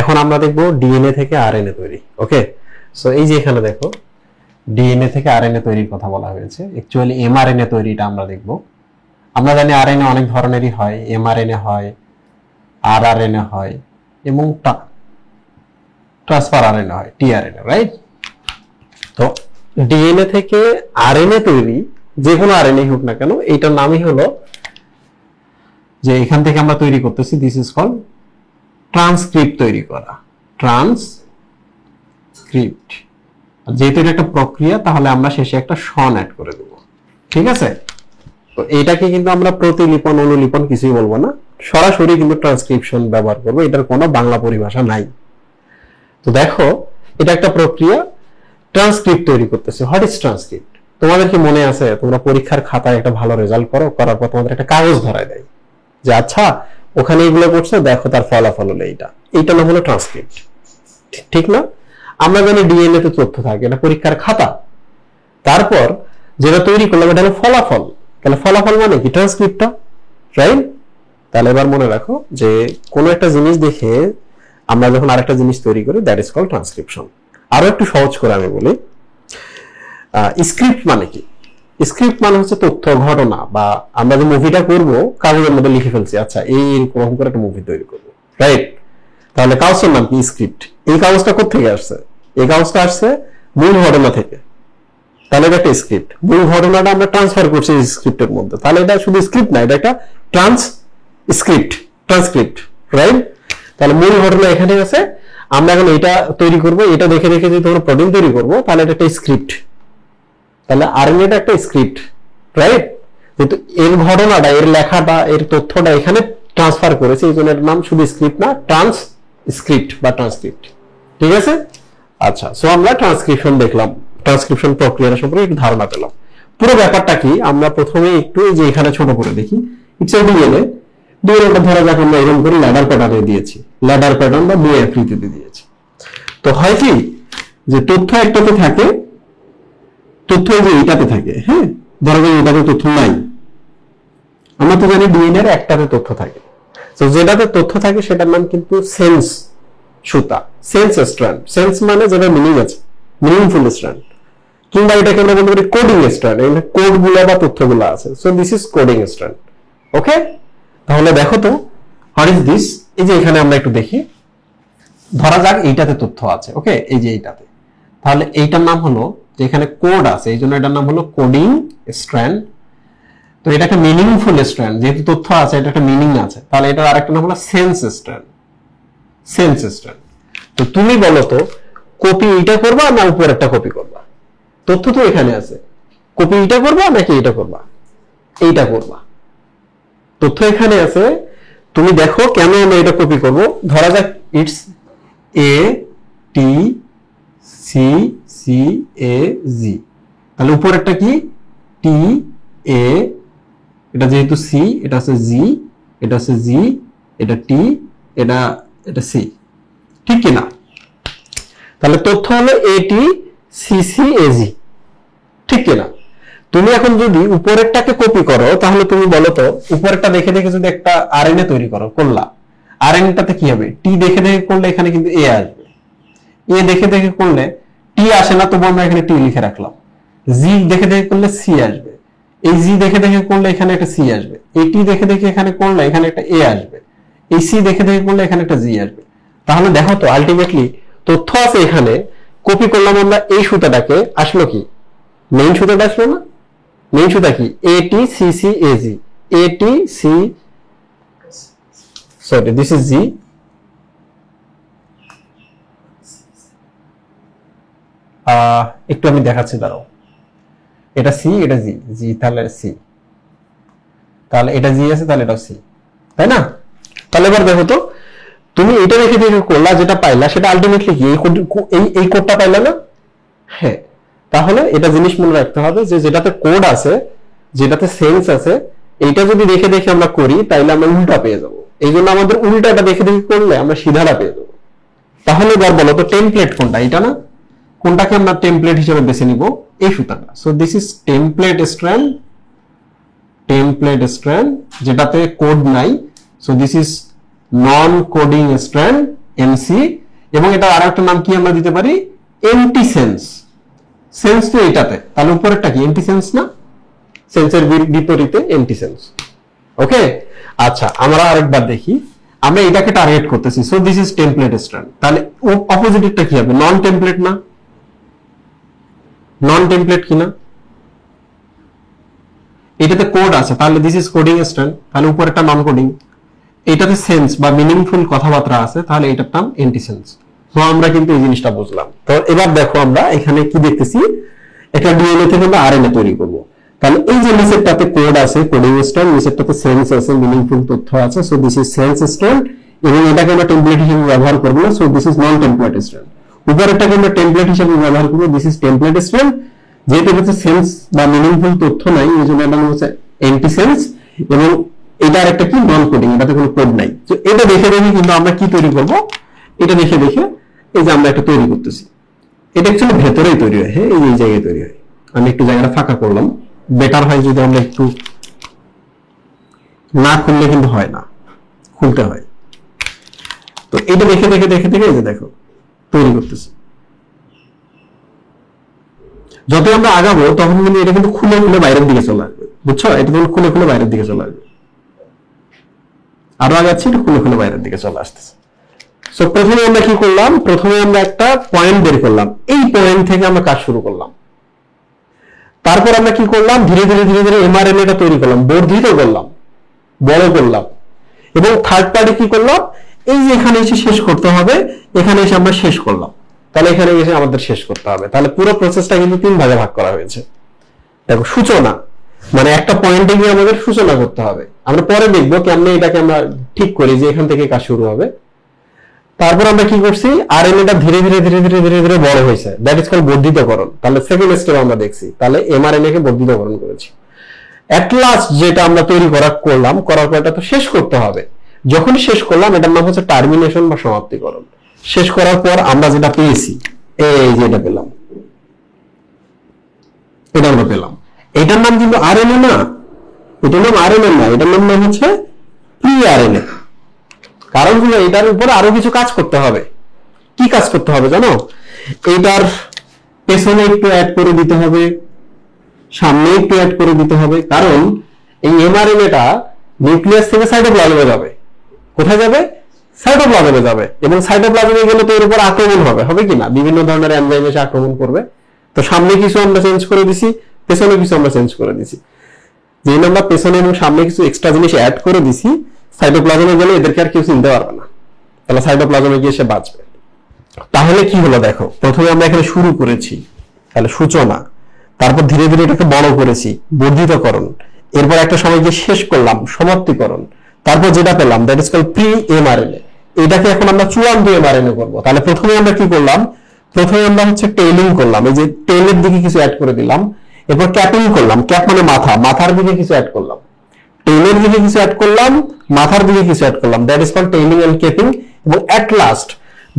এখন আমরা দেখব ডিএনএ থেকে আরএনএ তৈরি। ওকে, সো এই যে এখানে দেখো ডিএনএ থেকে আরএনএ তৈরির কথা বলা হয়েছে। অ্যাকচুয়ালি এমআরএনএ তৈরিটা আমরা দেখব। আমরা জানি আরএনএ অনেক ধরনেরই হয়, এমআরএনএ হয়, আরআরএনএ হয় এবং ট্রান্সফার আরএনএ হয়, টিআরএনএ, রাইট? তো ডিএনএ থেকে আরএনএ তৈরি, যে কোনো আরএনএ হোক না কেন, এইটার নামই হলো যে এখান থেকে আমরা তৈরি করতেছি, দিস ইজ কল্ড ট্রান্সক্রিপ্ট তৈরি করা, ট্রান্সক্রিপ্ট। যেহেতু এটা একটা প্রক্রিয়া, তাহলে আমরা শেষে একটা সন অ্যাড করে দেব, ঠিক আছে? তো এইটাকে কিন্তু আমরা প্রতিলিপন, অনুলিপন কিছুই বলবো না, সরাসরি কিন্তু ট্রান্সক্রিপশন ব্যবহার করবো, এটার কোনো বাংলা পরিভাষা নাই। তো দেখো, এটা একটা প্রক্রিয়া, ট্রান্সক্রিপ্ট তৈরি করতেছে। What is transcript? তোমাদের কি মনে আছে, তোমরা পরীক্ষার খাতায় একটা ভালো রেজাল্ট করো, করার পর তোমাদের একটা কাগজ ধরায় দেয় যে আচ্ছা ওখানে এগুলো করছে, দেখো তার ফলাফল হলো এইটা, এইটা না হলো ট্রান্সক্রিপ্ট, ঠিক না? আমরা জানি ডিএনএ তে তথ্য থাকে, এটা পরীক্ষার খাতা, তারপর যেটা তৈরি করলাম এটা হলো ফলাফল। তাহলে ফলাফল মানে কি? ট্রান্সক্রিপ্টটা, রাইট? তাহলে এবার মনে রাখো যে কোনো একটা জিনিস দেখে আমরা যখন আরেকটা জিনিস তৈরি করি, দ্যাট ইজ কল্ড ট্রান্সক্রিপশন। আরো একটু সহজ করে আমি বলি, স্ক্রিপ্ট মানে কি? স্ক্রিপ্ট মানে হচ্ছে তথ্য, ঘটনা, বা আমরা যে মুভিটা করব কাগজের মধ্যে লিখে ফেলছি, আচ্ছা এইরকম করে একটা মুভি তৈরি করব, রাইট? তাহলে কাগজের নাম কি? স্ক্রিপ্ট। এই কাগজটা কোথেকে আসছে? এই কাগজটা আসছে মূল ঘটনা থেকে, তাহলে এটা একটা স্ক্রিপ্ট। মূল ঘটনাটা আমরা ট্রান্সফার করছি স্ক্রিপ্টের মধ্যে, তাহলে এটা শুধু স্ক্রিপ্ট না, এটা একটা ট্রান্সক্রিপ্ট, রাইট? তাহলে মূল ঘটনা এখানে আছে, আমরা এখন এটা তৈরি করব, এটা দেখে দেখে যদি আমরা প্রোটিন তৈরি করব, তাহলে এটা একটা স্ক্রিপ্ট। তাহলে আরএনএটা একটা স্ক্রিপ্ট, রাইট? কিন্তু এর ঘটনাটা, এর লেখাটা, এর তথ্যটা এখানে ট্রান্সফার করেছে, এই জন্য এর নাম শুধু স্ক্রিপ্ট না, ট্রান্সক্রিপ্ট বা ট্রান্সক্রিপ্ট, ঠিক আছে? আচ্ছা, সো আমরা ট্রান্সক্রিপশন দেখলাম, ট্রান্সক্রিপশন প্রক্রিয়াটা সম্পর্কে একটু ধারণা পেলাম। পুরো ব্যাপারটা কি আমরা প্রথমে একটু এই যে এখানে ছোট করে দেখি। ইটস ডিএনএ, ডিএনএটা ধরা যাক আমরা এরকম করে ল্যাডার প্যাটার্নে দিয়েছি, ল্যাডার প্যাটার্ন বা বই আকৃতিতে দিয়েছি। তো হয় কি যে তথ্য একটাতে থাকে, তথ্য যে এইটাতে থাকে, হ্যাঁ, ধরা যাক এটাতে তথ্য নাই, আমরা তো জানি ডিএনএ এর একটাতে তথ্য থাকে। তো যেটাতে তথ্য থাকে সেটার নাম কিন্তু সেন্স সুতা, সেন্স স্ট্র্যান্ড। সেন্স মানে যেটা মিনিং আছে, মিনিংফুল স্ট্র্যান্ড, কিংবা এটাকে আমরা বলতে পারি কোডিং স্ট্র্যান্ড, এখানে কোড গুলো বা তথ্যগুলো আছে, so this is coding strand. Okay, তাহলে দেখো তো হোয়াট ইজ দিস। এই যে এখানে আমরা একটু দেখি, ধরা যাক এইটাতে তথ্য আছে, ওকে, এই যে এইটাতে, তাহলে এইটার নাম হলো, যে এখানে কোড আছে এই জন্য এটার নাম হলো কোডিং স্ট্র্যান্ড। তো এটা একটা মিনিংফুল স্ট্র্যান্ড, যেহেতু তথ্য আছে, এটা একটা মিনিং আছে, তাহলে এটার আরেকটা নাম হলো সেন্স স্ট্র্যান্ড, সেন্স স্ট্র্যান্ড। তো তুমি বলো তো, কপি এইটা করবা না উপরেরটা কপি করবা? তথ্য তো এখানে আছে, কপি এইটা করবা নাকি এইটা করবা? এইটা করবা। তথ্য এখানে আছে, তুমি দেখো কেন আমরা এটা কপি করব। ধরা যাক it's A T C C A G, তাহলে উপরেরটা কি? টি এ, এটা যেহেতু সি, এটা আছে জি, এটা আছে জি, এটা টি, এটা এটা সি, ঠিক কি না? তাহলে তথ্য হলো এটি সি সি এ জি, ঠিক কি না? তুমি এখন যদি উপরেরটাকে কপি করো, তাহলে তুমি বলো তো, উপরেরটা দেখে দেখে যদি একটা আরএনএ তৈরি করলা, আরএনএটাতে কি হবে? টি দেখে দেখে করলে এখানে কিন্তু এ আসবে, এ দেখে দেখে করলে টি আসে না, তবু আমরা এখানে টি লিখে রাখলাম। জি দেখে দেখে করলে সি আসবে, এই জি দেখে দেখে করলে এখানে একটা সি আসবে, এই টি দেখে দেখে এখানে করলে এখানে একটা এ আসবে, এই সি দেখে দেখে করলে এখানে একটা জি আসবে। তাহলে দেখো তো আলটিমেটলি তথ্য আছে এখানে, কপি করলাম আমরা এই সুতাটাকে, আসলো কি? মেইন সুতাটা আসলো না? মেইন সুতা কি? এটি সি সি এ জি, এটি সি, সরি দিস ইজ জি, একটু আমি দেখাচ্ছি, দাঁড়াও, এটা সি, এটা জি, জি তাহলে সি, তাহলে এটা জি আছে, তাহলে এটা সি, তাই না? তাহলে এবার দেখো তো, তুমি এটা রেখে দেখে করলা, যেটা পাইলা সেটা আলটিমেটলি কি? এই কোডটা পাইলা না? হ্যাঁ, তাহলে এটা জিনিস মনে রাখতে হবে যে যেটাতে কোড আছে, যেটাতে সেন্স আছে, এইটা যদি দেখে দেখে আমরা করি, তাইলে আমরা উল্টা পেয়ে যাবো। এই জন্য আমাদের উল্টাটা দেখে দেখে করলে আমরা সিধাটা পেয়ে যাবো। তাহলে এবার বলো তো টেমপ্লেট কোনটা? এটা না? কোনটাকে আমরা টেমপ্লেট হিসেবে বেছে নিব? এই সুতাটা। So this is template strand, template strand, যেটাতে কোড নাই। So this is non coding strand, MC, এবং এটা আরেকটা নাম কি আমরা দিতে পারি, এমটি সেন্স। সেন্স তো এটাতে, তাহলে উপরেরটা কি এমটি সেন্স না, সেন্সের বিপরীতে এমটি সেন্স। ওকে, আচ্ছা আমরা আরেকবার দেখি, আমরা এটাকে টার্গেট করতেছি, so this is template strand. তাহলে অপোজিটটা কি হবে, নন টেমপ্লেট না, নন টেমপ্লেট কিনা, এটাতে কোড আছে, তাহলে দিস ইজ কোডিং স্ট্র্যান্ড, তাহলে উপরেরটা নন কোডিং। এটাতে সেন্স বা মিনিংফুল কথাবার্তা আছে, তাহলে এটার নাম এন্টি সেন্স। তো আমরা কিন্তু এই জিনিসটা বুঝলাম। তো এবার দেখো আমরা এখানে কি দেখতেছি, একটা ডিএনএ থেকে আমরা আরএনএ তৈরি করব। তাহলে এই যে নিচেরটাতে কোড আছে, কোডিং স্ট্র্যান্ড, নিচেরটাতে সেন্স আছে, মিনিংফুল তথ্য আছে, so this is sense strand, এবং এটাকে আমরা টেমপ্লেট হিসেবে ব্যবহার করব না, so this is non template strand. উপরেরটাকে আমরা টেমপ্লেট হিসেবে ব্যবহার করব, দিস ইজ টেমপ্লেট স্ট্র্যান্ড। যেহেতু হচ্ছে সেন্স বা মিনিংফুল তথ্য নাই, এই জন্য এটা হচ্ছে এন্টি সেন্স, এবং এটা আরেকটা কি নন কোডিং, এটাতে কোনো কোড নাই। তো এটা দেখে দেখে কিন্তু আমরা কি তৈরি করব, এটা দেখে দেখে এই যে আমরা একটা তৈরি করতেছি, এটা অ্যাকচুয়ালি ভেতরেই তৈরি হয়, হ্যাঁ এই জায়গায় তৈরি হয়। আমি একটু জায়গাটা ফাঁকা করলাম, বেটার হয় যদি আমরা একটু না খুললে কিন্তু হয় না, খুলতে হয়। তো এটা দেখে দেখে দেখে দেখে এই যে দেখো তৈরি করতেছি। যত আমরা আগাবো তখন কিন্তু এটা কিন্তু খুলে খুলে বাইরের দিকে চলে আসবে, বুঝছো, এটা তখন খুলে খুলে বাইরের দিকে চলে আসবে। আরো আগাচ্ছি, এটা খুলে খুলে বাইরের দিকে চলে আসতেছে। সো প্রথমে আমরা কি করলাম, প্রথমে আমরা একটা পয়েন্ট বের করলাম, এই পয়েন্ট থেকে আমরা কাজ শুরু করলাম। তারপর আমরা কি করলাম, ধীরে ধীরে ধীরে ধীরে এমআরএনএটা তৈরি করলাম, বর্ধিত করলাম, বড় করলাম, এবং থার্ড পার্টি কি করলাম, এই যে এখানে এসে শেষ করতে হবে, এখানে এসে আমরা শেষ করলাম, তাহলে এখানে এসে আমাদের শেষ করতে হবে। তাহলে পুরো প্রসেসটা কিন্তু 3 ভাগে ভাগ করা হয়েছে। দেখো সূচনা, মানে একটা পয়েন্টে গিয়ে আমাদের সূচনা করতে হবে, আমরা পরে দেখবো কেমনে এটাকে আমরা ঠিক করি যে এখান থেকে কাজ শুরু হবে। তারপর আমরা কি করছি, আরএনএটা ধীরে ধীরে ধীরে ধীরে ধীরে ধীরে বড় হয়েছে, দ্যাট ইজ কল্ড বর্ধিতকরণ। তাহলে সেকেন্ড স্টেপ আমরা দেখছি, তাহলে এমআরএনএ কে বর্ধিতকরণ করেছি। এট লাস্ট যেটা আমরা তৈরি করার পর এটা তো শেষ করতে হবে। যখন শেষ করলাম, এটার নাম হচ্ছে টার্মিনেশন বা সমাপ্তিকরণ। শেষ করার পর আমরা যেটা পেয়েছি, এই যে এটা পেলাম, এটা আমরা পেলাম। এটার নাম কিন্তু আরএনএ না, এটার নাম আরএনএ না, এটার নাম হচ্ছে প্রি আরএনএ। কারণ হলো এটার উপর আরো কিছু কাজ করতে হবে। কি কাজ করতে হবে জানো, এইটার পেছনে একটু অ্যাড করে দিতে হবে, সামনে একটু অ্যাড করে দিতে হবে, কারণ এই এমআরএনএটা নিউক্লিয়াস থেকে সাইটোপ্লাজমে যাবে। কোথায় যাবে, সাইটোপ্লাজমে যাবে, এবং সাইটোপ্লাজমে গেলে তো এর উপর আক্রমণ হবে, হবে কি না, বিভিন্ন ধরনের এনজাইম এসে আক্রমণ করবে। তো সামনে কিছু আমরা চেঞ্জ করে দিছি, পেছনে কিছু আমরা চেঞ্জ করে দিছি। যেই আমরা পেছনে এবং সামনে কিছু এক্সট্রা জিনিস অ্যাড করে দিছি, সাইটোপ্লাজমে গেলে এদেরকে আর কেউ চিনতে পারবে না, তাহলে সাইটোপ্লাজমে গিয়ে সে বাঁচবে। তাহলে কি হলো দেখো, প্রথমে আমরা এখানে শুরু করেছি, তাহলে সূচনা, তারপর ধীরে ধীরে এটাকে বড় করেছি, বর্ধিতকরণ, এরপর একটা সময় গিয়ে শেষ করলাম, সমাপ্তিকরণ, তারপর যেটা পেলাম that is called pre mRNA. এটাকে এখন আমরা চূড়ান্ত এমআরএনএ করব। তাহলে প্রথমে আমরা কি করলাম, প্রথমে আমরা হচ্ছে টেইলিং করলাম, এই যে টেইলের দিকে কিছু অ্যাড করে দিলাম, এরপর ক্যাপিং করলাম, ক্যাপ মানে মাথা, মাথার দিকে কিছু অ্যাড করলাম, টেইলের দিকে কিছু অ্যাড করলাম, মাথার দিকে কিছু অ্যাড করলাম, that is called tailing and capping. এবং এট লাস্ট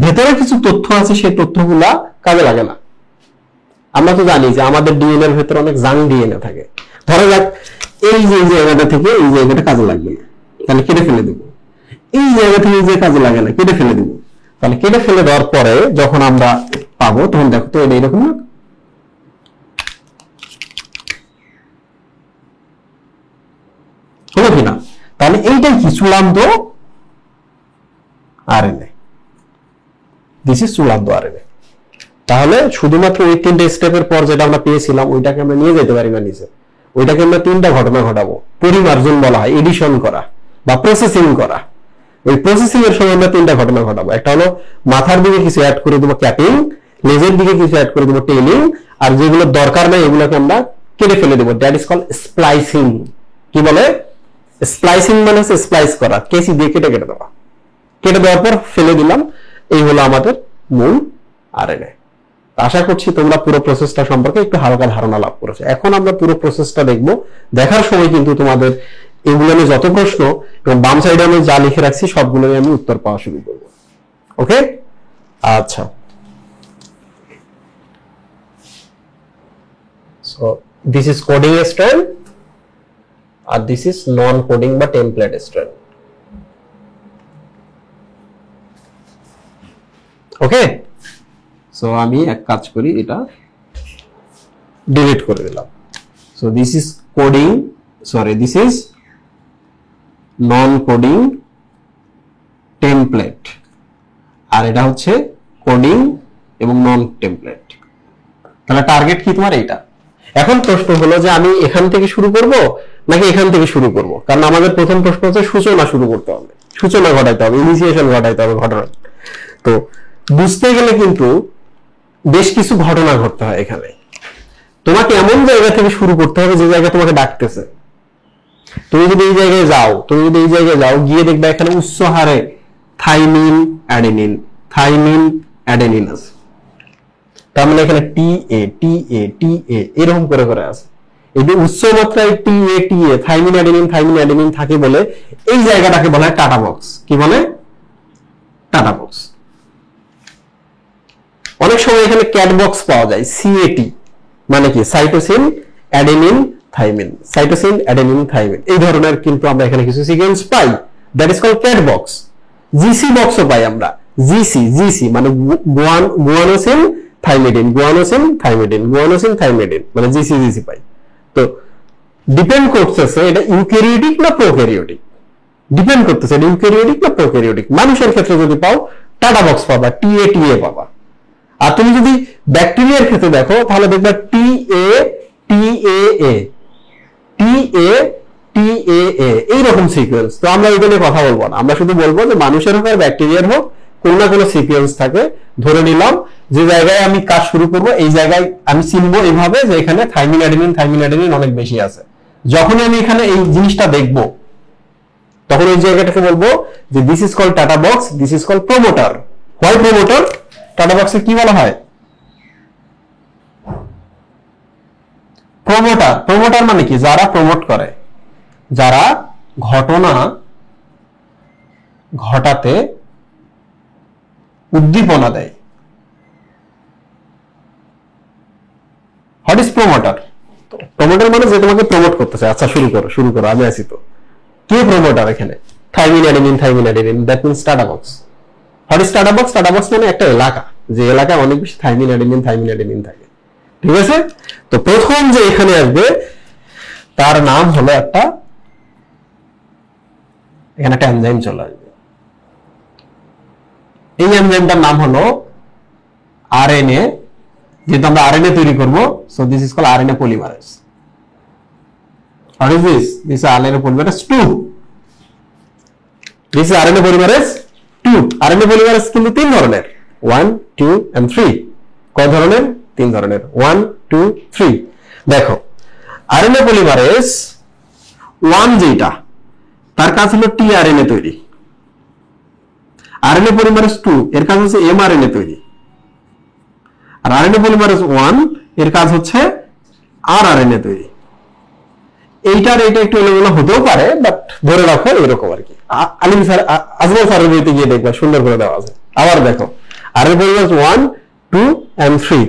ভেতরে কিছু তথ্য আছে, সেই তথ্যগুলা কাজে লাগে না। আমরা তো জানি যে আমাদের ডিএনএ এর ভেতরে অনেক জাং ডিএনএ থাকে, ধরা যাক এই যে জায়গাটা থেকে এই জায়গাটা কাজে লাগবে না, তাহলে কেটে ফেলে দেবো। এই জায়গা থেকে যে কাজে লাগে না, কেটে ফেলে দেবো। তাহলে কেটে ফেলে দেওয়ার পরে যখন আমরা পাবো, তখন দেখো তো এটা এরকম না, হলো কিনা। তাহলে এইটাই কি চূড়ান্ত আরএনএ, দিস ইজ চূড়ান্ত আরএনএ। তাহলে শুধুমাত্র ওই 3টে স্টেপের পর যেটা আমরা পেয়েছিলাম ওইটাকে আমরা নিয়ে যেতে পারি না নিচে, ওইটাকে আমরা 3টা ঘটনা ঘটাবো। পরিমার্জন বলা হয়, এডিশন করা বা প্রসেসিং করা। ওই প্রসেসিং এর সময় আমরা 3টা ঘটনা ঘটাবো। একটা হলো মাথার দিকে কিছু অ্যাড করে দেবো ক্যাপিং, লেজের দিকে কিছু অ্যাড করে দেবো টেইলিং, আর যেগুলো দরকার নাই এগুলোকে আমরা কেটে ফেলে দেবো, দ্যাট ইজ কল্ড স্প্লাইসিং। কি বলে, স্প্লাইসিং মানে হচ্ছে স্প্লাইস করা, কেসি দিয়ে কেটে কেটে দেওয়া। কেটে দেওয়ার পর ফেলে দিলাম, এই হলো আমাদের মূল আরএনএ। আশা করছি তোমরা পুরো প্রসেসটা সম্পর্কে একটু হালকা ধারণা লাভ করেছো। এখন আমরা পুরো প্রসেসটা দেখব। দেখার সময় কিন্তু তোমাদের এগুলো নিয়ে যত প্রশ্ন এবং বাম সাইডে আমি যা লিখে রাখছি সবগুলো নিয়ে আমি উত্তর পাওয়া শুরু করব। ওকে, আচ্ছা। So this is coding strand আর দিস ইজ নন কোডিং বা টেমপ্লেট স্ট্র্যান্ড। ওকে, সো আমি এক কাজ করি, এটা ডিলিট করে দিলাম। So this is coding, sorry this is non coding template, আর এটা হচ্ছে কোডিং এবং নন টেমপ্লেট। তাহলে টার্গেট কি তোমার এইটা। এখন প্রশ্ন হলো যে আমি এখান থেকে শুরু করব নাকি এখান থেকে শুরু করব, কারণ আমাদের প্রথম প্রশ্ন হচ্ছে সূচনা শুরু করতে হবে, সূচনা ঘটাইতে হবে, ইনিশিয়েশন ঘটাইতে হবে ঘটনা। তো বুঝতে গেলে কিন্তু বেশ কিছু ঘটনা ঘটতে হয় এখানে। তোমাকে এমন জায়গা থেকে শুরু করতে হবে যে জায়গা তোমাকে ডাকতেছে। তুমি যদি এই জায়গায় যাও, গিয়ে দেখবে এখানে উচ্চ হারে থাইমিন অ্যাডেনিন আছে। তার মানে এখানে TA এরকম করে করে আছে। এই যে উচ্চ মাত্রায় TA থাইমিন অ্যাডেনিন থাকে বলে এই জায়গাটাকে বলা হয় টাটা বক্স। কি বলে? Tata box. অনেক সময় এখানে ক্যাট বক্স পাওয়া যায়, CAT মানে কি সাইটোসিন অ্যাডেনিন থাইমিন, এই ধরনের কিন্তু আমরা এখানে কিছু সিকোয়েন্স পাই, that is called CAAT box. GC বক্সও পাই আমরা, GC মানে গুয়ানোসিন থাইমিডিন মানে GC পাই। তো ডিপেন্ড করতেছে এটা ইউক্যারিওটিক না প্রোক্যারিওটিক, মানুষের ক্ষেত্রে যদি পাও টাটা বক্স পাবা, TA পাবা। আর তুমি যদি ব্যাকটেরিয়ার ক্ষেত্রে দেখো তাহলে দেখবে TAA এইরকম সিকোয়েন্স। তো আমরা ওইটা নিয়ে কথা বলবো না, আমরা শুধু বলবো যে মানুষের হোক আর ব্যাকটেরিয়ার হোক কোন না কোনো সিকোয়েন্স থাকে। ধরে নিলাম যে জায়গায় আমি কাজ শুরু করব এই জায়গায় আমি চিনবো এইভাবে যে এখানে থাইমিন অ্যাডেনিন অনেক বেশি আছে। যখন আমি এখানে এই জিনিসটা দেখব তখন ওই জায়গাটাকে বলবো যে this is called TATA box, this is called promoter. Why promoter? TATA বক্সে কি বলা হয়? প্রমোটার মানে কি? যারা প্রমোট করে, যারা ঘটনা ঘটাতে উদ্দীপনা দেয়। What is promoter? প্রমোটার মানে যে তোমাকে প্রমোট করতেছে। আচ্ছা শুরু করো আমি আছি তো। কে প্রমোটার এখানে? Thymine adenine, that means TATA box. What is TATA box? TATA box মানে একটা এলাকা, যে এলাকায় অনেক বেশি থাইমিন অ্যাডেনিন থাকে। ঠিক আছে? তো প্রথম যে এখানে আসবে তার নাম হলো এখানে একটা এনজাইম চলে আসবে। এই এনজাইমটার নাম হলো RNA। যেহেতু আমরা RNA তৈরি করব, so this is called RNA polymerase. What is this? This is RNA polymerase 2। This is RNA polymerase 2। RNA polymerase কিন্তু 3 ধরনের, 1, 2 and 3। কয় ধরনের? 3 ধরনের, 1, 2, 3। দেখো RNA পলিমারেজ 1 যেটা, তার কাজ হলো tRNA তৈরি। RNA পলিমারেজ 2 এর কাজ হচ্ছে mRNA তৈরি। আর RNA পলিমারেজ 1 এর কাজ হচ্ছে rRNA তৈরি। এইটার এটা একটু এলোমেলো হতেও পারে, বাট ধরে রাখো এরকম আর কি। আলিম স্যার, আজমল স্যারের বইতে গিয়ে দেখবা সুন্দর করে দেওয়া আছে। আবার দেখো RNA পলিমারেজ 1, 2 and 3।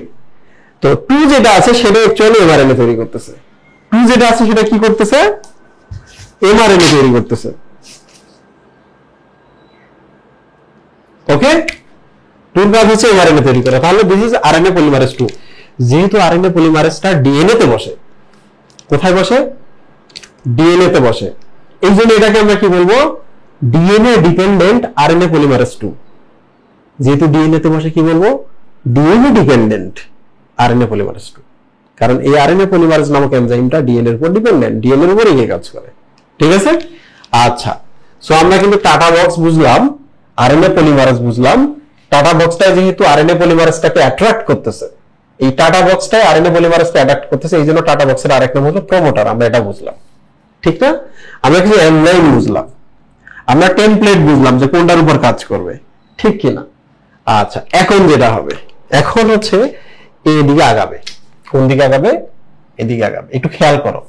তো 2 যেটা আছে সেটা অ্যাকচুয়ালি mRNA তৈরি করতেছে। 2 যেটা আছে সেটা কি করতেছে? mRNA তৈরি করতেছে। ওকে, 2 কাজ হচ্ছে mRNA তৈরি করা। তাহলে দিস ইজ RNA পলিমারেজ 2। যেহেতু RNA পলিমারেজটা DNA তে বসে, কোথায় বসে? DNA তে বসে। এই জন্য এটাকে আমরা কি বলবো? DNA dependent RNA polymerase 2। যেহেতু DNA তে বসে কি বলবো? DNA dependent RNA polymerase 2। কারণ এই RNA পলিমারেজ নামক এনজাইমটা DNA এর উপর ডিপেন্ডেন্ট, DNA এর উপর কাজ করে। ঠিক আছে? আচ্ছা, সো আমরা কিন্তু টাটা বক্স বুঝলাম, RNA পলিমারেজ বুঝলাম। টাটা বক্সটা যেহেতু RNA পলিমারেজটাকে অ্যাট্রাক্ট করতেছে, এই টাটা বক্সটাই RNA পলিমারেজকে অ্যাট্রাক্ট করতেছে, এই জন্য টাটা বক্সের আরেক নাম হলো প্রমোটার। আমরা এটা বুঝলাম, ঠিক না? আমরা কিছু এনজাইম বুঝলাম, আমরা টেমপ্লেট বুঝলাম যে কোনটার উপর কাজ করবে, ঠিক কি না? আচ্ছা, এখন যেটা হবে, এখন হচ্ছে এদিকে আগাবে। কোন দিকে আগাবে? এদিকে আগাবে। একটু খেয়াল করো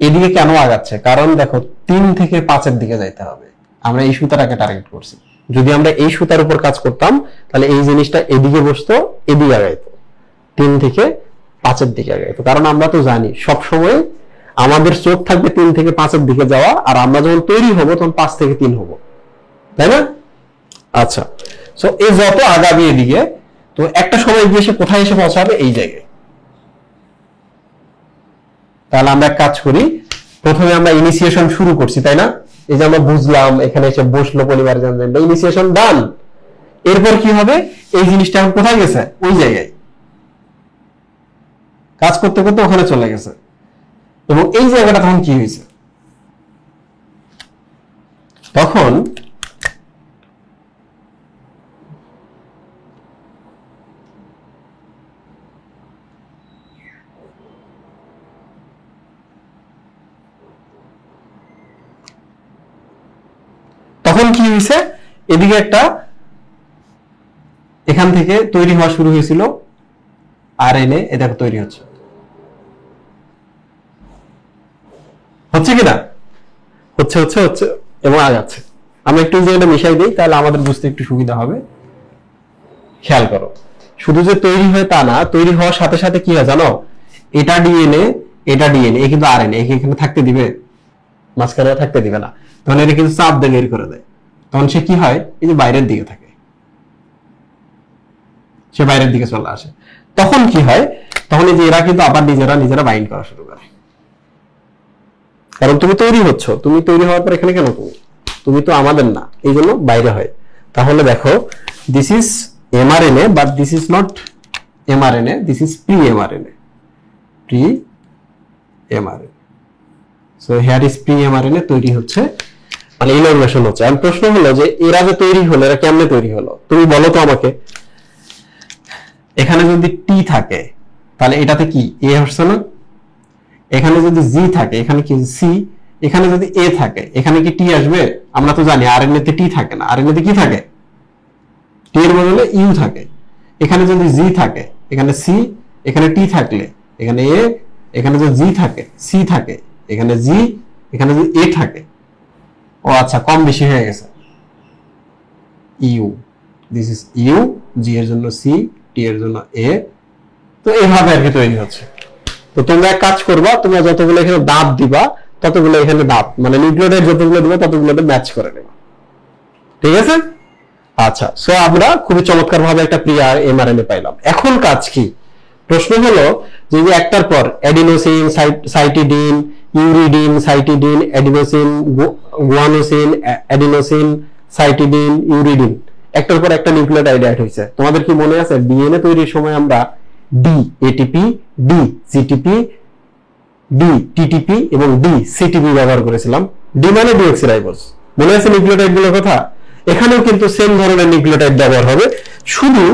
এদিকে কেন আগাচ্ছে। কারণ দেখো 3 থেকে 5 এর দিকে যাইতে হবে। আমরা এই সুতাটাকে টার্গেট করছি। যদি আমরা এই সুতার উপর কাজ করতাম তাহলে এই জিনিসটা এদিকে বসতো, এদিকে আগাইতো, 3 থেকে 5 এর দিকে আগাইতো। কারণ আমরা তো জানি সব সময় আমাদের চোখ থাকবে 3 থেকে 5 এর দিকে যাওয়া, আর আমরা যখন তৈরি হব তখন 5 থেকে 3 হব, তাই না? আচ্ছা, সো এই যত আগাবে এদিকে, তো একটা সময় গিয়ে সে কোথায় এসে পৌঁছাবে? এই জায়গায়। তাহলে আমরা এক কাজ করি, প্রথমে আমরা ইনিশিয়েশন শুরু করছি, তাই না? এই যে আমরা বুঝলাম, এখানে এসে বসলো পলিমারেজ এনজাইমটা, ইনিশিয়েশন ডান। এরপর কি হবে? এই জিনিসটা এখন কোথায় গেছে? ওই জায়গায় কাজ করতে করতে ওখানে চলে গেছে, এবং এই জায়গাটা তখন কি হয়েছে? তখন কি হয়েছে? এদিকে একটা এখান থেকে তৈরি হওয়া শুরু হয়েছিল আরএনএ, এটা তৈরি হচ্ছে কিনা? হচ্ছে এবং আগাচ্ছে। আমরা একটু জায়গাটা মিশাই দিই, তাহলে আমাদের বুঝতে একটু সুবিধা হবে। খেয়াল করো, শুধু যে তৈরি হয় তা না, তৈরি হওয়ার সাথে সাথে কি হয় জানো? এটা ডিএনএ, এটা ডিএনএ, এ কিন্তু আরএনএ, এখানে থাকতে দিবে? মাঝখানে থাকতে দিবে না। তখন এটা কিন্তু চাপ দিয়ে বের করে দেয়। তখন সে কি হয়? এই যে বাইরের দিকে থাকে, সে বাইরের দিকে চলে আসে। তখন কি হয়? তখন এই যে এরা কিন্তু আবার নিজেরা বাইন্ড করা শুরু করে, কারণ তুমি তৈরি হচ্ছ। তুমি তৈরি হওয়ার পর এখানে কেন? তুমি তো আমাদের না, এই জন্য বাইরে হয়। তাহলে দেখো, this is mRNA, but this is not mRNA, this is pre mRNA. So here is pre mRNA তৈরি হচ্ছে, মানে ইনফরমেশন হচ্ছে। আর প্রশ্ন হলো যে এরা যে তৈরি হলো, এরা কেমনে তৈরি হলো? তুমি বলো তো আমাকে। এখানে যদি টি থাকে, তাহলে এটাতে কি এ হচ্ছে না? এখানে যদি জি থাকে, এখানে কি সি? এখানে যদি এ থাকে, এখানে কি টি আসবে? আমরা তো জানি আরএনএ তে টি থাকে না, আরএনএ তে কি থাকে? টি এর বদলে ইউ থাকে। এখানে যদি জি থাকে, এখানে সি, এখানে টি থাকলে এখানে এ, এখানে যদি জি থাকে, সি থাকে, এখানে জি, এখানে যদি এ থাকে। ও আচ্ছা, কম বেশি হয়ে গেছে। ইউ, দিস ইজ ইউ, জি এর জন্য সি, টি এর জন্য এ। তো এইভাবে আর কি তৈরি হচ্ছে। তো তোমরা এক কাজ করবা, তোমরা যতগুলো এখানে দাঁত দিবা, ততগুলো এখানে দাঁত, মানে নিউক্লিওটাইড যতগুলো দিবা ততগুলোতে ম্যাচ করে নেবা। ঠিক আছে? আচ্ছা, সো আমরা খুবই চমৎকার ভাবে একটা প্রি এমআরএনএ পাইলাম। এখন কাজ কি? প্রশ্ন হলো যে একটার পর adenosine, cytidine, uridine, cytidine, adenosine, guanosine, adenosine, cytidine, uridine, একটার পর একটা নিউক্লিওটাইড অ্যাড হয়েছে। তোমাদের কি মনে আছে ডিএনএ তৈরির সময় আমরা D ATP, D GTP, D TTP এবং ডি সিটিপি ব্যবহার করেছিলাম? ডি মানে ডিঅক্সিরাইবোজ। মনে আছে নিউক্লিওটাইড গুলোর কথা? এখানেও কিন্তু সেম ধরনের নিউক্লিওটাইড ব্যবহার হবে, শুধু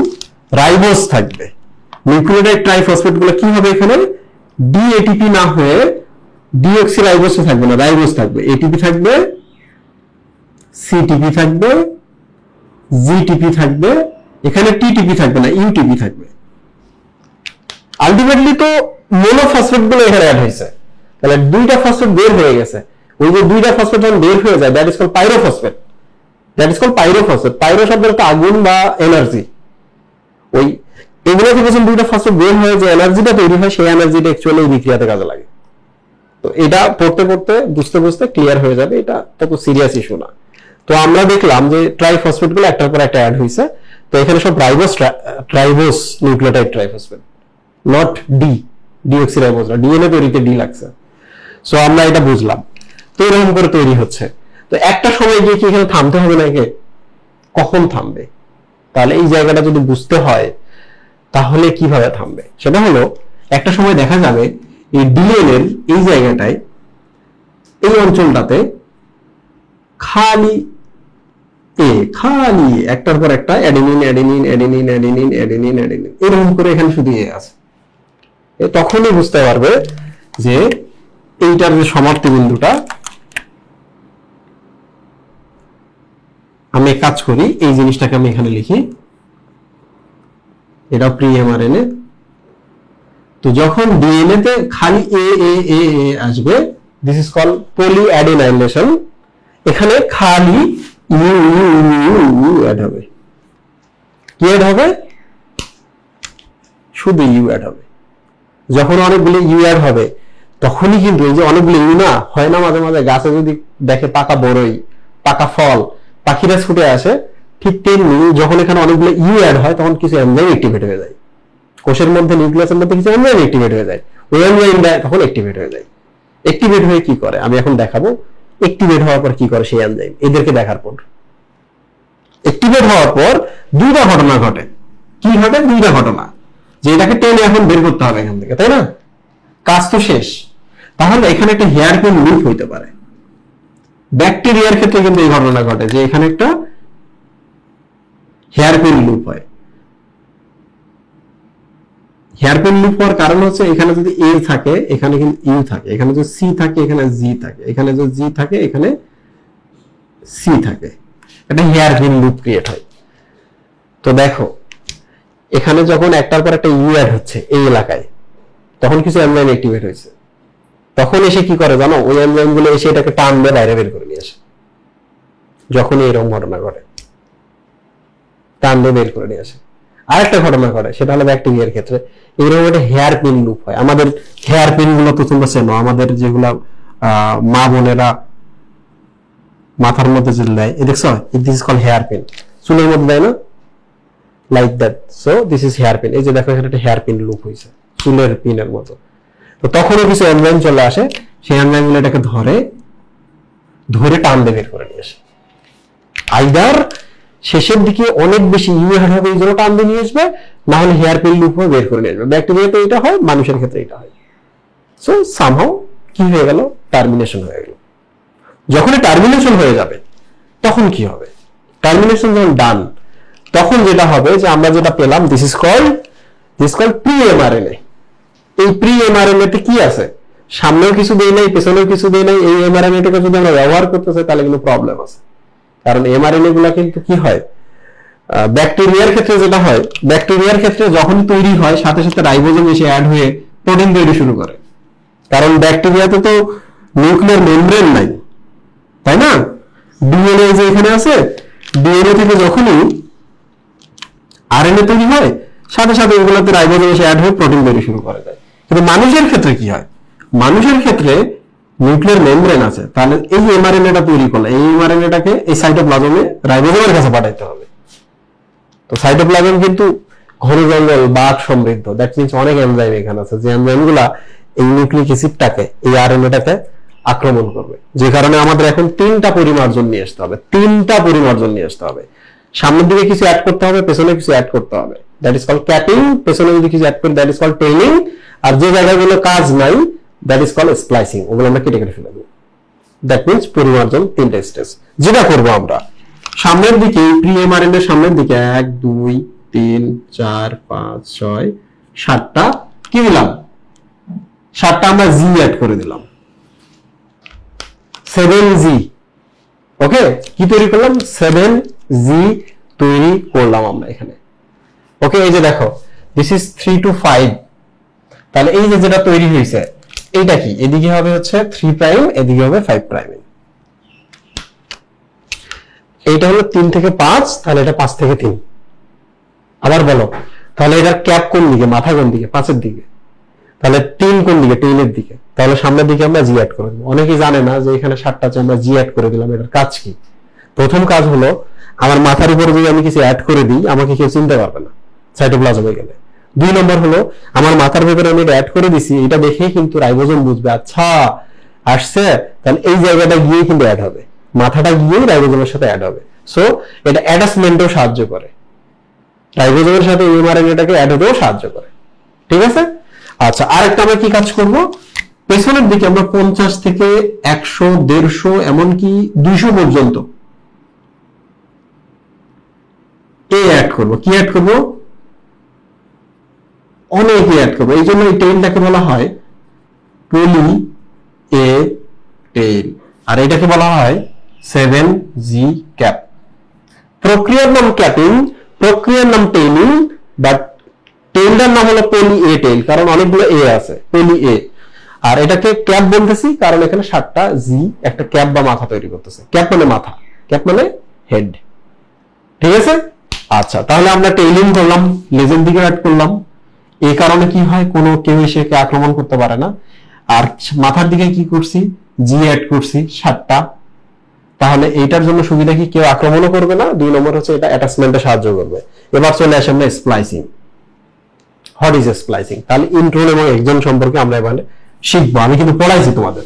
রাইবোজ থাকবে। নিউক্লিওটাইড ট্রাইফসফেট গুলো কি হবে? এখানে ডি এটিপি না হয়ে ডিঅক্সিরাইবোজ থাকবে না, রাইবোজ থাকবে। এটিপি থাকবে, সিটিপি থাকবে, জিটিপি থাকবে, এখানে টিটিপি থাকবে না, ইউটিপি থাকবে। আলটিমেটলি তো মোনোফসফেট গুলো এখানে অ্যাড হয়েছে, তাহলে দুইটা ফসফেট বের হয়ে গেছে। ওই যে দুইটা ফসফেট যখন বের হয়ে যায়, that is called pyrophosphate. That is called pyrophosphate. Pyro শব্দের তো আগুন বা এনার্জি। ওই এগুলো থেকে যখন দুইটা ফসফেট বের হয়ে যে এনার্জিটা তৈরি হয়, সেই এনার্জিটা অ্যাকচুয়ালি এই বিক্রিয়াতে কাজে লাগে। তো এটা পড়তে পড়তে বুঝতে বুঝতে ক্লিয়ার হয়ে যাবে, এটা তত সিরিয়াস ইস্যু না। তো আমরা দেখলাম যে ট্রাইফসফেট গুলো একটার পর একটা অ্যাড হয়েছে। তো এখানে সব ribose nucleotide triphosphate, not D, deoxyribose না। ডিএনএ তৈরিতে ডি লাগছে। সো আমরা এটা বুঝলাম। তো এরকম করে তৈরি হচ্ছে। তো একটা সময় গিয়ে কি এখানে থামতে হবে নাকি? কখন থামবে? তাহলে এই জায়গাটা যদি বুঝতে হয়, তাহলে কিভাবে থামবে? সেটা হলো, একটা সময় দেখা যাবে এই ডিএনএ এর এই জায়গাটায়, এই অঞ্চলটাতে খালি একটার পর একটা adenine adenine adenine adenine adenine adenine, এরকম করে এখানে শুধু আছে। তখনই বুঝতে পারবে যে এইটার যে সমাপ্তি বিন্দুটা। আমি কাজ করি, এই জিনিসটাকে আমি এখানে লিখি, এটা প্রি এমআরএনএ। তো যখন ডিএনএ তে খালি এ এ এ এ আসবে, this is called poly adenylation. এখানে খালি U U U U add হবে। কি অ্যাড হবে? শুধু ইউ অ্যাড হবে। যখন অনেকগুলো ইউ অ্যাড হবে, তখনই কিন্তু এই যে অনেকগুলো ইউ না হয় না, মাঝে মাঝে গাছে যদি দেখে পাকা বড়ই, পাকা ফল, পাখিরা ছুটে আসে, ঠিক তেমনি যখন এখানে অনেকগুলো ইউ অ্যাড হয় তখন কিছু এনজাইম অ্যাক্টিভেট হয়ে যায়, কোষের মধ্যে নিউক্লিয়াসের মধ্যে কিছু এনজাইম অ্যাক্টিভেট হয়ে যায়, ওই এনজাইমটা তখন অ্যাক্টিভেট হয়ে যায়। অ্যাক্টিভেট হয়ে কি করে আমি এখন দেখাবো। অ্যাক্টিভেট হওয়ার পর কি করে সেই এনজাইম, এদেরকে দেখার পর অ্যাক্টিভেট হওয়ার পর দুইটা ঘটনা ঘটে। কি ঘটে? দুইটা ঘটনা, যে এটাকে টেনে এখন বের করতে হবে এখান থেকে, তাই না? কাজ তো শেষ। তাহলে এখানে একটা হেয়ার পিন লুপ হইতে পারে। ব্যাকটেরিয়ার ক্ষেত্রে কিন্তু এই ঘটনা ঘটে যে এখানে একটা হেয়ার পিন লুপ হয়। হেয়ার পিন লুপ হওয়ার কারণ হচ্ছে এখানে যদি এ থাকে এখানে কিন্তু ইউ থাকে, এখানে যদি সি থাকে এখানে জি থাকে, এখানে যদি জি থাকে এখানে সি থাকে, একটা হেয়ার পিন লুপ ক্রিয়েট হয়। তো দেখো এখানে যখন একটার পর একটা ইউ অ্যাড হচ্ছে এই এলাকায়, তখন কিছু এনজাইম অ্যাক্টিভেট হয়েছে, তখন এসে কি করে জানো? ওই এনজাইম গুলো এসে এটাকে টান দিয়ে বাইরে বের করে নিয়ে আসে। যখনই এরকম ঘটনা ঘটে টান দিয়ে বের করে নিয়ে আসে। আরেকটা ঘটনা ঘটে, সেটা হলো ব্যাকটেরিয়ার ক্ষেত্রে এরকম একটা হেয়ার পিন লুপ হয়। আমাদের হেয়ার পিন গুলো তো তোমরা চেনো, আমাদের যেগুলা মা বোনেরা মাথার মধ্যে যে দেয়, দেখছো? This is call hairpin, চুলের মধ্যে দেয় না, like that. So this is hairpin. এই যে দেখো এখানে একটা হেয়ার পিন লুপ হয়েছে চুলের পিনের মতো। তো তখনও কিছু এনজাইম চলে আসে, সেই এনজাইম গুলো এটাকে ধরে টান দিয়ে বের করে নিয়ে আসে। আইদার শেষের দিকে অনেক বেশি ইউ অ্যাড হবে এই জন্য টান দিয়ে নিয়ে আসবে, না হলে হেয়ার পিন লুপ হয়ে বের করে নিয়ে আসবে। ব্যাকটেরিয়াতে এটা হয়, মানুষের ক্ষেত্রে এটা হয়। সো সামহাউ কি হয়ে গেল? টার্মিনেশন হয়ে গেল। যখন টার্মিনেশন হয়ে যাবে তখন কি হবে? টার্মিনেশন যখন ডান, তখন যেটা হবে যে আমরা যেটা পেলাম, this is called pre mRNA. এই প্রি এমআরএনএ তে কি আছে? সামনেও কিছু দেই নাই, পেছনেও কিছু দেই নাই। এই এমআরএনএ টাকে যদি আমরা ব্যবহার করতে চাই তাহলে কিন্তু প্রবলেম আছে। কারণ এমআরএনএ গুলা কিন্তু কি হয়, ব্যাকটেরিয়ার ক্ষেত্রে যেটা হয়, ব্যাকটেরিয়ার ক্ষেত্রে যখন তৈরি হয় সাথে সাথে রাইবোজোম এসে অ্যাড হয়ে প্রোটিন তৈরি শুরু করে। কারণ ব্যাকটেরিয়াতে তো নিউক্লিয়ার মেমব্রেন নাই, তাই না? ডিএনএ যে এখানে আছে, ডিএনএ থেকে যখনই আরএনএ তৈরি হয় সাথে সাথে ওগুলোতে রাইবোজোম এসে অ্যাড হয়ে প্রোটিন তৈরি শুরু করে দেয়। কিন্তু মানুষের ক্ষেত্রে কি হয়? মানুষের ক্ষেত্রে নিউক্লিয়ার মেমব্রেন আছে, তাহলে এই এমআরএনএটা তৈরি করলে এই এমআরএনএটাকে এই সাইটোপ্লাজমে রাইবোজোমের কাছে পাঠাইতে হবে। তো সাইটোপ্লাজম কিন্তু ঘন জঙ্গল বাঘ সমৃদ্ধ, দ্যাট মিন্স অনেক এনজাইম এখানে আছে, যে এনজাইমগুলা এই নিউক্লিক অ্যাসিডটাকে, এই আরএনএটাকে আক্রমণ করবে। যে কারণে আমাদের এখন তিনটা পরিমার্জন নিয়ে আসতে হবে, সামনের দিকে কিছু অ্যাড করতে হবে, পেছনে কিছু অ্যাড করতে হবে, দ্যাট ইজ কল্ড ক্যাপিং। পেছনে যদি কিছু অ্যাড করি দ্যাট ইজ কল্ড টেইলিং। আর যে জায়গাগুলো কাজ নাই দ্যাট ইজ কল্ড স্প্লাইসিং, ওগুলো আমরা কেটে ফেলে দেবো। দ্যাট মিন্স পরিমার্জন তিনটা স্টেজ। যেটা করবো আমরা সামনের দিকে, প্রি এমআরএনএ এর সামনের দিকে 1 2 3 4 5 6 7টা কি দিলাম? 7টা আমরা জি অ্যাড করে দিলাম, 7G। ওকে, কি তৈরি করলাম? 7G তৈরি করলাম আমরা এখানে। ওকে, এই যে দেখো দিস ইজ 3 to 5। তাহলে এই যে যেটা তৈরি হয়েছে এইটা কি? এদিকে হবে হচ্ছে 3 প্রাইম, এদিকে হবে 5 প্রাইম। এইটা হলো 3 থেকে 5, তাহলে এটা 5 থেকে 3। আবার বলো, তাহলে এটার ক্যাপ কোন দিকে, মাথা কোন দিকে? 5 এর দিকে। তাহলে 3 কোন দিকে? 10 এর দিকে। তাহলে সামনের দিকে আমরা জি অ্যাড করে দেবো। অনেকেই জানে না যে এখানে 7টা আছে, আমরা জি অ্যাড করে দিলাম। এটার কাজ কি? প্রথম কাজ হলো আমার মাথার উপরে যদি আমি কিছু অ্যাড করে দিই আমাকে কেউ চিনতে পারবে না সাইটোপ্লাজমে গেলে। 2 নম্বর হলো আমার মাথার ভেতরে আমি এটা অ্যাড করে দিছি, এটা দেখেই কিন্তু রাইবোজোম বুঝবে আচ্ছা আসছে, তাহলে এই জায়গাটা গিয়ে কিন্তু অ্যাড হবে, মাথাটা গিয়ে রাইবোজোমের সাথে অ্যাড হবে। সো এটা অ্যাটাচমেন্টও সাহায্য করে, রাইবোজোমের সাথে এমআরএনএটাকে অ্যাড হতেও সাহায্য করে। ঠিক আছে? আচ্ছা, আরেকটা আমরা কি কাজ করব? পেছনের দিকে আমরা 50 থেকে 100 150 এমনকি 200 পর্যন্ত অ্যাড করব। কি অ্যাড করব? অনেক অ্যাড করব। এই জন্য এই টেইলটাকে বলা হয় পলি এ টেইল, আর এটাকে বলা হয় 7G ক্যাপ। প্রক্রিয়ার নাম ক্যাপিং, প্রক্রিয়ার নাম টেইলিং, বাট টেইলটার নাম হলো পলি এ টেইল, কারণ অনেকগুলো এ আছে, পলি এ। আর এটাকে ক্যাপ বলতেছি কারণ এখানে 7টা জি একটা ক্যাপ বা মাথা তৈরি করতেছে। ক্যাপ মানে মাথা, ক্যাপ মানে হেড। ঠিক আছে? আচ্ছা, তাহলে আমরা টেইলিং করলাম, লেজের দিকে অ্যাড করলাম। এই কারণে কি হয়, কোনো কেউ এসে আক্রমণ করতে পারে না। আর মাথার দিকে কি করছি? জি অ্যাড করছি 7টা। তাহলে এইটার জন্য সুবিধা কি, কেউ আক্রমণও করবে না, 2 নম্বর হচ্ছে এটা অ্যাটাচমেন্টে সাহায্য করবে। এবার চলে আসে আমরা স্প্লাইসিং। What is splicing? তাহলে ইন্ট্রন এবং এক্সন সম্পর্কে আমরা এবারে শিখবো। আমি কিন্তু পড়াইছি তোমাদের।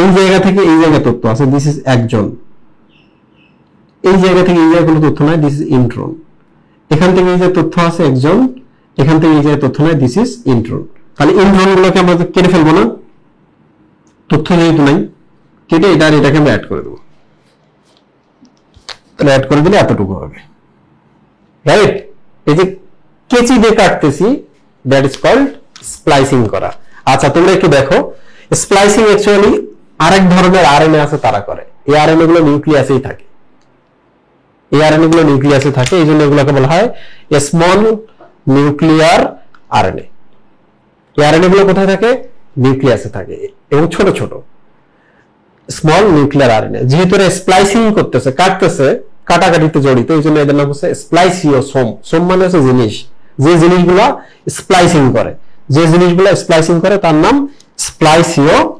এই জায়গা থেকে এই জায়গায় তথ্য আছে, দিস ইজ একজন। এই জায়গা থেকে এই জায়গায় কোনো তথ্য নাই, দিস ইজ ইন্ট্রন। এখান থেকে এই যে তথ্য আছে একজন, এখান থেকে এই জায়গায় তথ্য নাই, দিস ইজ ইন্ট্রন। তাহলে ইন্ট্রন গুলোকে আমরা কেটে ফেলবো না, তথ্য যেহেতু নাই, কেটে এটা আর এটাকে আমরা অ্যাড করে দেবো। তাহলে অ্যাড করে দিলে এতটুকু হবে, রাইট? এই যে কেচি দিয়ে কাটতেছি, দ্যাট ইজ কল্ড স্প্লাইসিং করা। আচ্ছা, তোমরা একটু দেখো, স্প্লাইসিং অ্যাকচুয়ালি আরেক ধরনের আরএনএ আছে তারা করে। এই আরএনএ গুলো নিউক্লিয়াসেই থাকে, এই আরএনএ গুলো নিউক্লিয়াসে থাকে, এই জন্য এগুলোকে বলা হয় স্মল নিউক্লিয়ার আরএনএ। এই আরএনএ গুলো কোথায় থাকে? নিউক্লিয়াসে থাকে, এবং ছোট ছোট স্মল নিউক্লিয়ার আরএনএ। যেহেতু এরা স্প্লাইসিং করতেছে, কাটতেছে, কাটাকাটিতে জড়িত, এই জন্য এদের নাম হচ্ছে স্প্লাইসিওসোম। সোম মানে হচ্ছে জিনিস, যে জিনিসগুলো স্প্লাইসিং করে, যে জিনিসগুলো স্প্লাইসিং করে তার নাম স্প্লাইসিওসোম।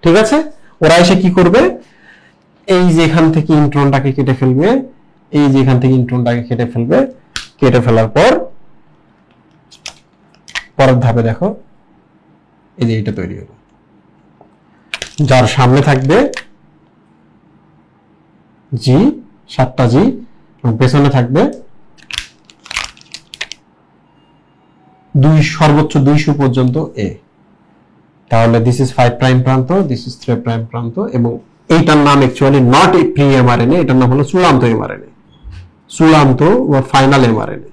ঠিক আছে? ওরা এসে কি করবে, এই যে এখান থেকে ইন্ট্রনটাকে কেটে ফেলবে, এই যে এখান থেকে ইন্ট্রনটাকে কেটে ফেলবে, কেটে ফেলার পর পরের ধাপে দেখো, এই যে এটা তৈরি হবে, যার সামনে থাকবে জি, 7টা জি, এবং পেছনে থাকবে সর্বোচ্চ 200 পর্যন্ত এ। তাহলে দিস ইজ 5 প্রাইম প্রান্ত, দিস ইজ 3 প্রাইম প্রান্ত, এবং এইটার নাম actually not a pre mRNA, এটার নাম হলো চূড়ান্ত এমআরএনএ, চূড়ান্ত বা ফাইনাল এমআরএনএ,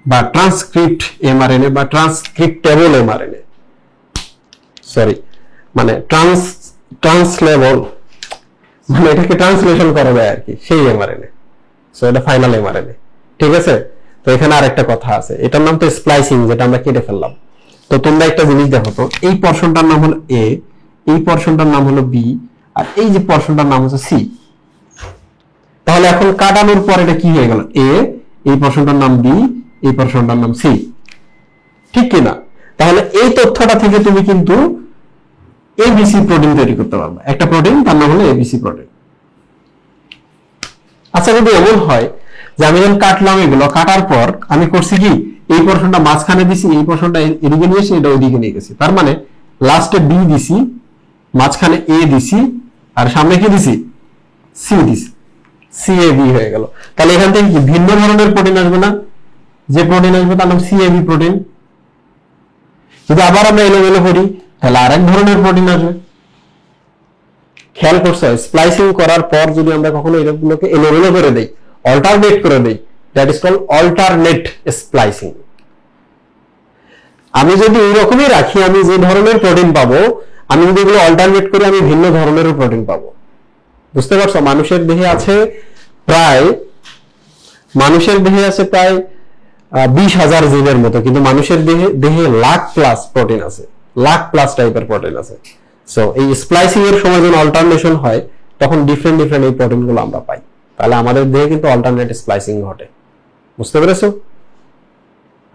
বা ট্রান্সক্রিপ্ট এমআরএনএ, বা ট্রান্সক্রিপ্টেবল এমআরএনএ, সরি মানে ট্রান্সলেবল, মানে এটাকে ট্রান্সলেশন করা যায় আর কি, সেই এমআরএনএ। সো এটা ফাইনাল এমআরএনএ। ঠিক আছে? তো এখানে আরেকটা কথা আছে, এটার নাম তো স্প্লাইসিং, যেটা আমরা কেটে ফেললাম। তো তোমরা একটা জিনিস দেখো তো, এই পোরশনটার নাম হলো এ, এই পোরশনটার নাম হলো বি, আর এই যে পোরশনটার নাম হচ্ছে সি। তাহলে এখন কাটানোর পর এটা কি হয়ে গেল? এ, এই পোরশনটার নাম বি, এই পোরশনটার নাম সি। ঠিক কি না? তাহলে এই তথ্যটা থেকে তুমি কিন্তু এবিসি প্রোটিন তৈরি করতে পারবে। একটা প্রোটিন, তার নাম হলো এবিসি প্রোটিন। আচ্ছা, যদি এমন হয় যে আমি যখন কাটলাম, এগুলো কাটার পর আমি করছি কি, এই পোরশনটা মাঝখানে দিছি, এই পোরশনটা এদিকে নিয়ে এসে এটা ওইদিকে নিয়ে গেছি, তার মানে লাস্টে বি দিছি, মাঝখানে এ দিছি, আর সামনে কি দিছি? সি দিছি, সিএবি হয়ে গেল। তাহলে এখান থেকে কি ভিন্ন ধরনের প্রোটিন আসবে না? যে প্রোটিন আসবে তার নাম সিএবি প্রোটিন। যদি আবার আমরা এলোমেলো করি, তাহলে আরেক ধরনের প্রোটিন আসবে। খেয়াল করছো, স্প্লাইসিং করার পর যদি আমরা কখনো এগুলোকে এলোমেলো করে দেই, অল্টারনেট করে দেই, that is called alternate splicing. আমি যদি এইরকমই রাখি, আমি যে ধরনের প্রোটিন পাবো, আমি যদি এগুলো অল্টারনেট করি, আমি ভিন্ন ধরনেরও প্রোটিন পাবো। বুঝতে পারছো? মানুষের দেহে আছে প্রায় 20,000 জিনের মতো, কিন্তু মানুষের দেহে লাখ প্লাস প্রোটিন আছে, লাখ প্লাস টাইপের প্রোটিন আছে। সো এই স্প্লাইসিং এর সময় যখন অল্টারনেশন হয়, তখন ডিফারেন্ট এই প্রোটিন গুলো আমরা পাই। তাহলে আমাদের দেহে কিন্তু অল্টারনেট স্প্লাইসিং ঘটে। বুঝতে পেরেছো?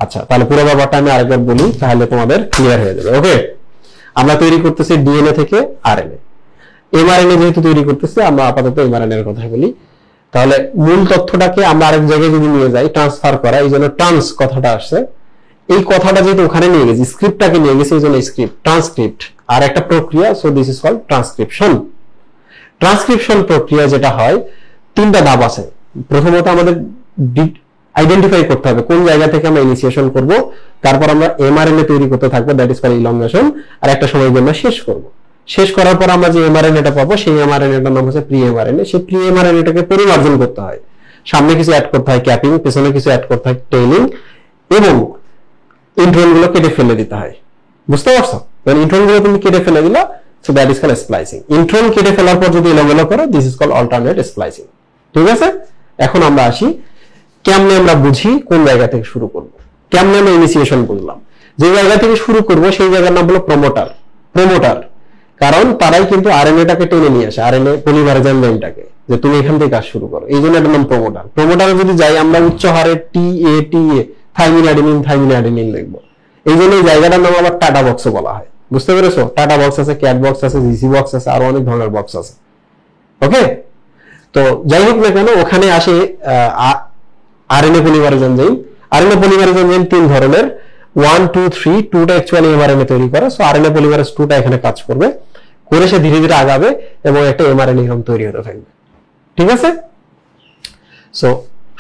আচ্ছা, তাহলে পুরো ব্যাপারটা আমি আরেকবার বলি, তাহলে তোমাদের ক্লিয়ার হয়ে যাবে। ওকে, আমরা তৈরি করতেছি ডিএনএ থেকে আরএনএ। এমআরএনএ যেহেতু তৈরি করতেছি, আমরা আপাতত এমআরএনএ এর কথা বলি। তাহলে মূল তথ্যটাকে আমরা আরেক জায়গায় যদি নিয়ে যাই, ট্রান্সফার করা, এই জন্য ট্রান্স কথাটা আসছে। এই কথাটা যেহেতু ওখানে নিয়ে গেছি, স্ক্রিপ্টটাকে নিয়ে গেছি, এই জন্য স্ক্রিপ্ট, ট্রান্সক্রিপ্ট, আর একটা প্রক্রিয়া, so this is called transcription. Transcription প্রক্রিয়া যেটা হয়, 3টা ধাপ আছে। প্রথমত আমাদের আইডেন্টিফাই করতে হবে কোন জায়গা থেকে আমরা ইনিশিয়েশন করব, তারপর আমরা এমআরএনএ তৈরি করতে থাকবো, দ্যাট ইজ কল্ড ইলংগেশন, আর একটা সময় আমরা শেষ করব। শেষ করার পর আমরা যে এমআরএনএটা পাবো, সেই এমআরএনএটার নাম হচ্ছে প্রি এমআরএনএ। সেই প্রি এমআরএনএটাকে পরিমার্জন করতে হয়, সামনে কিছু অ্যাড করতে হয় ক্যাপিং, পেছনে কিছু অ্যাড করতে হয় টেইলিং, এবং ইন্ট্রন গুলো কেটে ফেলে দিতে হয়। বুঝতে পারছো? মানে ইন্ট্রন গুলো তুমি কেটে ফেলে দিলা, so that is called splicing. Intron কেটে ফেলার পর যদি এলোমেলো করো, this is called alternate splicing. ঠিক আছে? এখন আমরা আসি কেমনে আমরা বুঝি কোন জায়গা থেকে শুরু করব, কেমনে আমরা ইনিশিয়েশন বুঝলাম। যে জায়গা থেকে শুরু করব সেই জায়গার নাম হলো প্রমোটার। প্রমোটার কারণ তারাই কিন্তু আরএনএটাকে টেনে নিয়ে আসে, আরএনএ পলিমারেজ এনজাইমটাকে, যে তুমি এখান থেকে কাজ শুরু করো, এই জন্য এটার নাম প্রমোটার। প্রমোটারে যদি যাই আমরা উচ্চ হারে টিএ থাইমিন অ্যাডেনিন লিখবো, এই জন্য এই জায়গাটার নাম আবার টাটা বক্স বলা হয়। বুঝতে পেরেছো? টাটা বক্স আছে, ক্যাট বক্স আছে, জিসি বক্স আছে, আরো অনেক ধরনের বক্স আছে। ওকে, তো যাই হোক না কেন, ওখানে আসে RNA polymerase enzyme. RNA polymerase enzyme তিন ধরনের, 1 2 3, 2টা অ্যাকচুয়ালি এমআরএনএ তৈরি করে। সো আরএনএ পলিমারেজ 2টা এখানে কাজ করবে, করে সে ধীরে ধীরে আগাবে এবং একটা এমআরএনএ তৈরি হতে থাকবে। ঠিক আছে? সো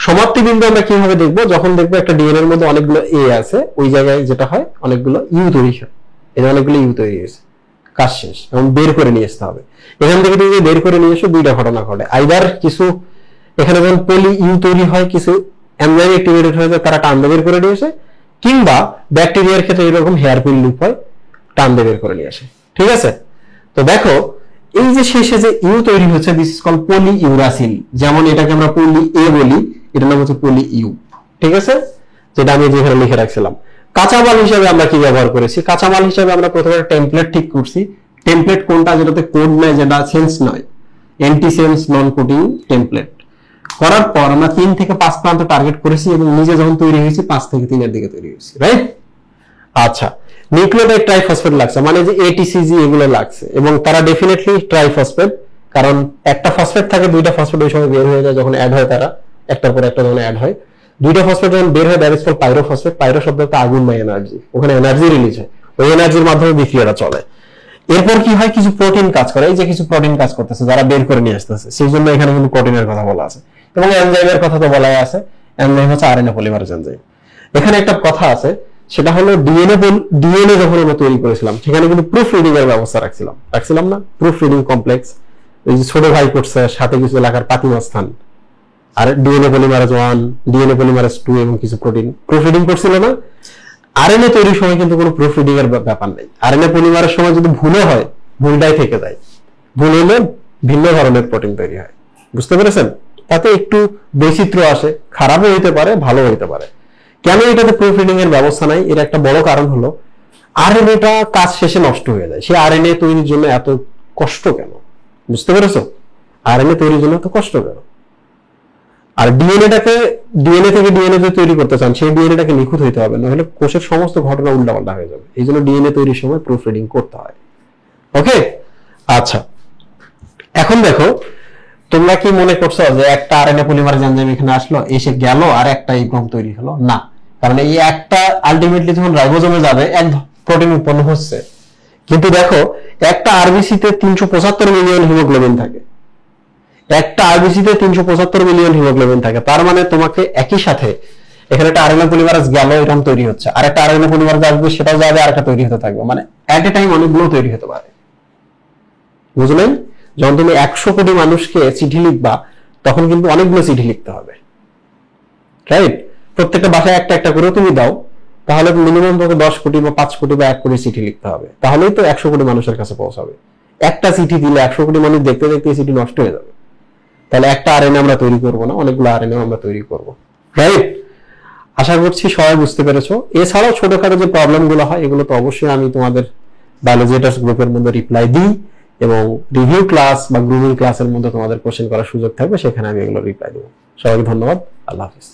সমাপ্তি বিন্দু আমরা কিভাবে দেখবো? যখন দেখবো একটা ডিএনএ এর মধ্যে অনেকগুলো এ আছে, ওই জায়গায় যেটা হয় অনেকগুলো ইউ তৈরি হয়, এই অনেকগুলো ইউ তৈরি হয়েছে, কাজ শেষ, এবং বের করে নিয়ে আসতে হবে। এখান থেকে তুমি বের করে নিয়ে এসো, দুইটা ঘটনা ঘটে। আইদার কিছু এখানে যখন পলি ইউ তৈরি হয়, কিছু এনজাইম অ্যাক্টিভেটেড হয়ে যায়, তারা টান দিয়ে বের করে নিয়ে আসে, কিংবা ব্যাকটেরিয়ার ক্ষেত্রে এরকম হেয়ারপিন লুপ হয়, টান দিয়ে বের করে নিয়ে আসে। ঠিক আছে? তো দেখো এই যে শেষে যে ইউ তৈরি হচ্ছে, this is called poly uracil. যেমন এটাকে আমরা পলি এ বলি, এটার নাম হচ্ছে পলি ইউ। ঠিক আছে? যেটা আমি যেখানে লিখে রাখছিলাম। কাঁচামাল হিসেবে আমরা কি ব্যবহার করেছি? কাঁচামাল হিসেবে আমরা প্রথমে টেমপ্লেট ঠিক করছি। টেমপ্লেট কোনটা? যেটাতে কোড নাই, যেটা সেন্স নয়, অ্যান্টি সেন্স নন কোডিং টেমপ্লেট। করার পর আমরা 3 থেকে 5 প্রান্ত টার্গেট করেছি এবং নিজে যখন তৈরি হয়েছি 5 থেকে 3 এর দিকে তৈরি হয়েছি, রাইট? আচ্ছা, নিউক্লিওটাইড ট্রাইফসফেট লাগছে, মানে যে এটিসিজি এগুলো লাগছে, এবং তারা ডেফিনেটলি ট্রাইফসফেট, কারণ একটা ফসফেট থাকে, দুইটা ফসফেট ওই সময় বের হয়ে যায় যখন অ্যাড হয়, তারা একটার পর একটা যখন অ্যাড হয়, দুইটা ফসফেট যখন বের হয়, দ্যাট ইজ কল্ড পাইরোফসফেট। পাইরো শব্দটা আগুন বা এনার্জি, ওখানে এনার্জি রিলিজ হয়, ওই এনার্জির মাধ্যমে বিক্রিয়াটা চলে। এরপর কি হয়? কিছু প্রোটিন কাজ করে, এই যে কিছু প্রোটিন কাজ করতেছে, যারা বের করে নিয়ে আসতেছে, সেই জন্য এখানে কিন্তু প্রোটিনের কথা বলা আছে, এবং এনজাইমের কথা তো বলাই আছে। এনজাইম হচ্ছে আরএনএ পলিমারেজ এনজাইম। এখানে একটা কথা আছে, সেটা হলো ডিএনএ যখন আমরা তৈরি করেছিলাম, সেখানে কিন্তু প্রুফ রিডিং এর ব্যবস্থা রাখছিলাম না? প্রুফ রিডিং কমপ্লেক্স, এই যে ছোট ভাই করছে, সাথে কিছু লেখার পাতিমা স্থান, আর ডিএনএ পলিমারেজ 1, ডিএনএ পলিমারেজ 2 এবং কিছু প্রোটিন প্রুফ রিডিং করছিল না? আরএনএ তৈরির সময় কিন্তু কোনো প্রুফ রিডিং এর ব্যাপার নেই। আরএনএ পলিমারের সময় যদি ভুলও হয়, ভুলটাই থেকে যায়। ভুল হলে ভিন্ন ধরনের প্রোটিন তৈরি হয়। বুঝতে পেরেছেন? তাতে একটু বৈচিত্র্য আসে, খারাপও হইতে পারে, ভালো হইতে পারে। কেন এটাতে প্রুফ রিডিং এর ব্যবস্থা নাই? এর একটা বড় কারণ হলো আরএনএটা কাজ শেষে নষ্ট হয়ে যায়। সে আরএনএ তৈরির জন্য এত কষ্ট কেন? বুঝতে পেরেছো? আরএনএ তৈরির জন্য এত কষ্ট কেন? আর ডিএনএ থেকে ডিএনএ যে তৈরি করতে চান, সেই ডিএনএটাকে নিখুঁত হইতে হবে, নাহলে কোষের সমস্ত ঘটনা উল্টাপাল্টা হয়ে যাবে। এই জন্য ডিএনএ তৈরির সময় প্রুফ রিডিং করতে হয়। ওকে, আচ্ছা, এখন দেখো, তোমরা কি মনে করছো যে একটা আরএনএ পলিমারেজ এনজাইম এখানে আসলো, এসে গেল, আর একটা ইপ্রম তৈরি হলো? না, কারণ এই একটা আলটিমেটলি যখন রাইবোজোমে যাবে, এক প্রোটিন উৎপন্ন হচ্ছে। কিন্তু দেখো, একটা আরবিসি তে 375 মিলিয়ন হিমোগ্লোবিন থাকে, একটা আরবিসি তে 375 মিলিয়ন হিমোগ্লোবিন থাকে। তার মানে তোমাকে একই সাথে এখানে একটা আরএনএ পলিমারেজ গেল, এরকম তৈরি হচ্ছে, আর একটা আরএনএ পলিমারেজ আসবে, সেটাও যাবে, আর একটা তৈরি হতে থাকবে, মানে এট এ টাইম অনেকগুলো তৈরি হতে পারে। বুঝলেন? যখন তুমি 100 কোটি মানুষকে চিঠি লিখবা, তখন কিন্তু অনেকগুলো চিঠি লিখতে হবে, রাইট? প্রত্যেকটা বাসায় একটা একটা করে তুমি দাও, তাহলে মিনিমাম তোমাকে 10 কোটি বা 5 কোটি বা 1 কোটি চিঠি লিখতে হবে, তাহলেই তো 100 কোটি মানুষের কাছে পৌঁছাবে। একটা চিঠি দিলে 100 কোটি মানুষ দেখতে দেখতে চিঠি নষ্ট হয়ে যাবে। তাহলে একটা আরএনএ আমরা তৈরি করবো না, অনেকগুলো আরএনএ আমরা তৈরি করব, রাইট? আশা করছি সবাই বুঝতে পেরেছো। এছাড়াও ছোটখাটো যে প্রবলেম গুলো হয়, এগুলো তো অবশ্যই আমি তোমাদের বায়োলজিটাস গ্রুপের মধ্যে রিপ্লাই দিই, এবং রিভিউ ক্লাস বা গ্রুমিং ক্লাসের মধ্যে তোমাদের কোশ্চেন করার সুযোগ থাকবে, সেখানে আমি এগুলো রিপ্লাই দেবো। সবাইকে ধন্যবাদ, আল্লাহ হাফিজ।